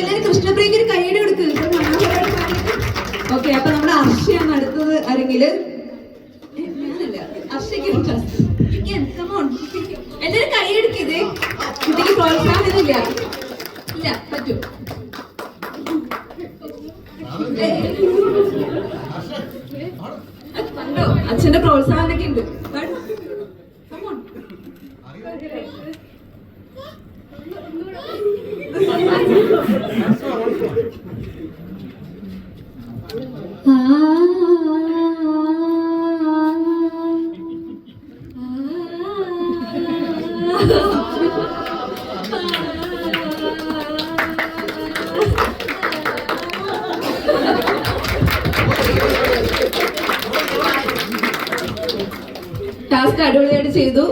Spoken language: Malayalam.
എല്ലാവരും കൃഷ്ണപ്രിയക്ക് ഒരു കൈയ്യടി കൊടുക്ക്. ഓക്കെ, അപ്പൊ നമ്മുടെ അർഷയാണ് അടുത്തത്. ആരെങ്കിൽ അർഷയ്ക്ക് എല്ലാവരും കൈയ്യടിക്കത്. കുട്ടിക്ക് പ്രോത്സാഹനമില്ല. ഇല്ല, പറ്റൂ. കണ്ടോ, അച്ഛന്റെ പ്രോത്സാഹനമൊക്കെ ഉണ്ട്. ടാസ്ക് അടിപൊളിയായിട്ട് ചെയ്തു.